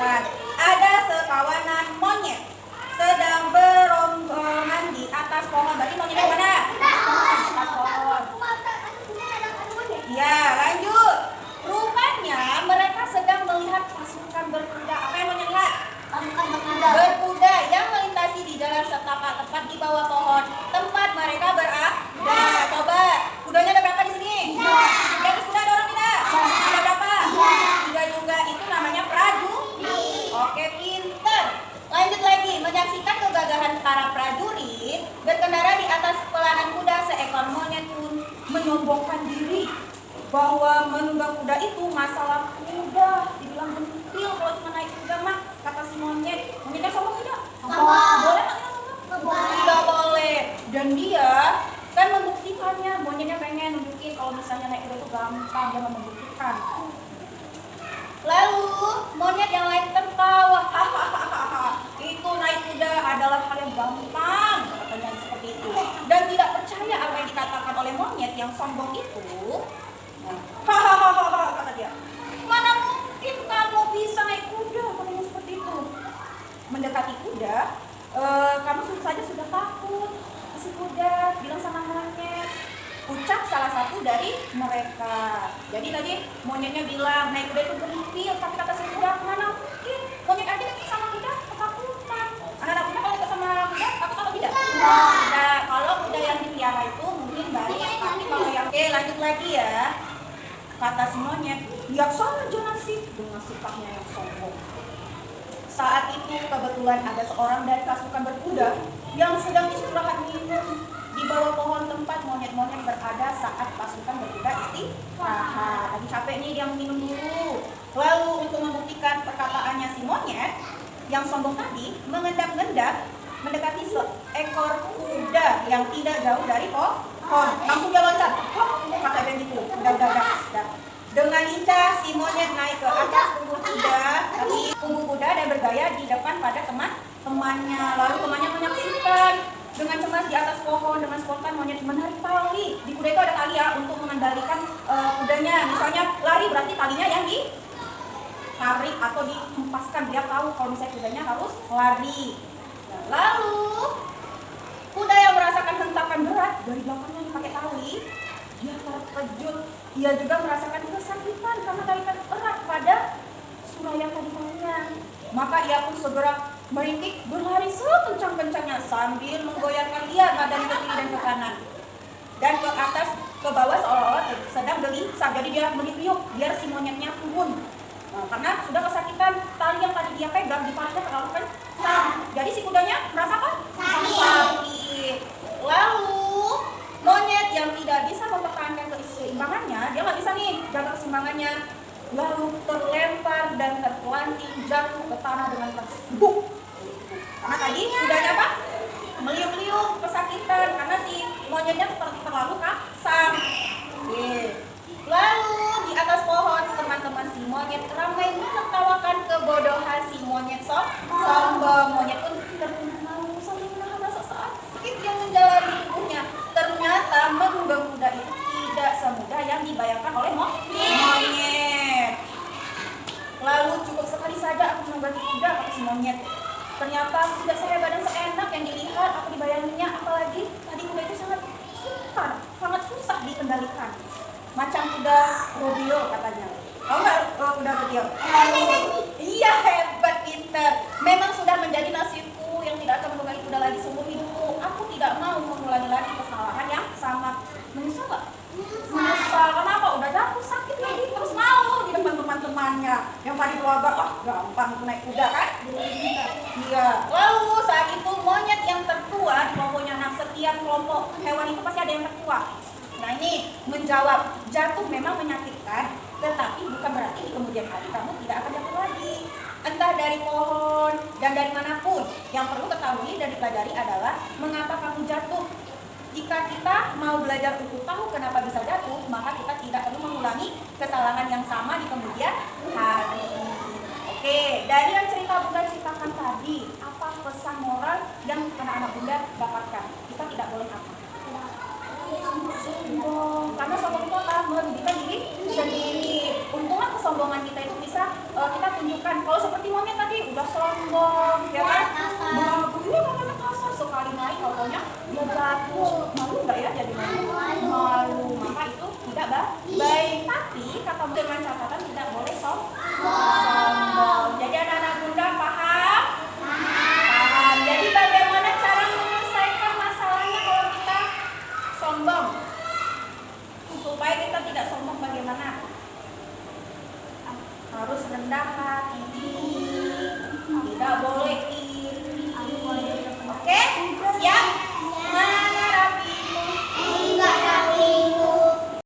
Nah, ada sekawanan monyet sedang berombongan di atas pohon. Berarti monyetnya mana? Atas pohon. Ya, lanjut. Rupanya mereka sedang melihat pasukan berkuda. Apa yang monyet lihat? Berkuda yang melintasi di jalan setapak tepat di bawah pohon tempat mereka berada. Coba, kudanya ada berapa di sini? Di atas kuda ada orang tidak? Ada berapa? 3 juga. Itu namanya prajurit. Oke, pinter. Lanjut lagi, menyaksikan kegagahan para prajurit berkendara di atas pelanan kuda, seekor monyet pun menyombongkan diri bahwa menunggang kuda itu masalah mudah. Dibilang gentil kalau cuma naik kuda mah, kata si monyet. Monyetnya sombong tidak? Boleh nggak kita sombong? Tidak boleh. Dan dia kan membuktikannya. Monyetnya pengen nunjukin kalau misalnya naik kuda itu gampang, dia mau membuktikan. Lalu monyet yang lain tertawa. Itu naik kuda adalah hal yang gampang, katanya seperti itu. Dan tidak percaya apa yang dikatakan oleh monyet yang sombong itu. Hahaha, kata dia. Mana mungkin kamu bisa naik kuda, katanya seperti itu. Mendekati kuda, kamu saja sudah takut. Si kuda bilang sama monyet, ucap salah satu dari mereka. Jadi tadi monyetnya bilang naik kuda itu gentil, tapi kata si kuda, mana mungkin monyet aja sama kuda ketakutan. Anak-anak kuda kalau ikut sama kuda takut atau tidak? Nah, kalau kuda yang dipiara itu mungkin baik, tapi kalau yang lanjut lagi ya. Kata si monyet, lihat saja nasib dengan sikapnya yang sombong. Saat itu kebetulan ada seorang dari pasukan berkuda yang sedang istirahat minum di bawah pohon tempat monyet-monyet berada saat pasukan berkuda istirahat. Lagi capek nih, dia minum dulu. Lalu untuk membuktikan perkataannya si monyet yang sombong tadi, mengendap-endap mendekati seekor kuda yang tidak jauh dari pohon. Langsung dia loncat. Kata dia gitu. Udah. Dengan lincah si monyet naik ke atas punggung kuda dan bergaya di depan pada teman-temannya. Lalu temannya menyaksikan dengan cemas di atas pohon. Dengan spontan monyet menarik tali. Di kuda itu ada tali ya untuk mengendalikan kudanya. Misalnya lari, berarti talinya yang ditarik atau dihempaskan. Dia tahu kalau misalnya kudanya harus lari. Lalu kuda yang merasakan hentakan berat dari belakangnya dipakai tali, dia terkejut. Ia juga merasakan kesakitan karena tarikan erat pada suraya talinya. Maka ia pun segera merintik berlari sekencang-kencangnya sambil menggoyangkan dia badan ke kiri dan ke kanan dan ke atas ke bawah seolah-olah sedang gelisah. Jadi dia meniup biar si monyetnya turun. Nah, karena sudah kesakitan, tali yang tadi dia pegang dipariknya terlalu kencang. Jadi si kudanya merasakan sakit. Lalu monyet yang tidak bisa mempertahankan keseimbangannya, dia nggak bisa nih jaga keseimbangannya, lalu terlempar dan terpelanting jatuh ke tanah dengan tersebut. Karena tadi kudanya apa? Meliuk-liuk kesakitan karena si monyetnya terlalu kasar. Lalu di atas pohon teman-teman si monyet ramai menertawakan kebodohan si monyet sombong. Monyet pun termenung sambil menahan rasa sakit yang menjalani tubuhnya. Ternyata menunggang kuda itu tidak semudah yang dibayangkan oleh monyet. Lalu cukup sekali saja aku menunggangi kuda, kata si monyet. Ternyata tidak sehebat dan seenak yang dilihat aku dibayanginya. Apalagi tadi kuda itu sangat sukar, sangat susah dikendalikan. Macam kuda rodeo katanya. Tahu nggak kuda rodeo? Iya, hebat, pinter. Memang sudah menjadi nasibku yang tidak akan menunggangi kuda lagi seumur hidupku. Aku tidak mau mengulangi lagi kesalahan yang sama. Menyesal nggak? Menyesal. Kenapa? Udah jatuh sakit lagi terus mau di depan teman-temannya. Yang tadi keluarga, gampang naik kuda kan? Iya. Lalu saat itu monyet yang tertua di kelompoknya. Nah, setiap kelompok hewan itu pasti ada yang tertua. Nah, ini menjawab, jatuh memang menyakitkan, tetapi bukan berarti di kemudian hari kamu tidak akan jatuh lagi. Entah dari pohon dan dari manapun. Yang perlu ketahui dan dipelajari adalah mengapa kamu jatuh. Jika kita mau belajar untuk tahu kenapa bisa jatuh, maka kita tidak perlu mengulangi kesalahan yang sama di kemudian hari. Oke, dari yang cerita Bunda ceritakan tadi, apa pesan moral yang anak-anak Bunda dapatkan? Kita tidak boleh apa? Sombong, karena sombong itu akan merugikan diri sendiri. Untunglah kesombongan kita itu bisa kita tunjukkan menyenangkan. Kalau seperti monyet tadi udah sombong, ya kan? Iya kakaknya kasar, sekali naik pokoknya dia jatuh. Malu nggak ya jadi malu? Malu, maka itu tidak baik. Tapi kata dengan catatan tidak boleh sombong.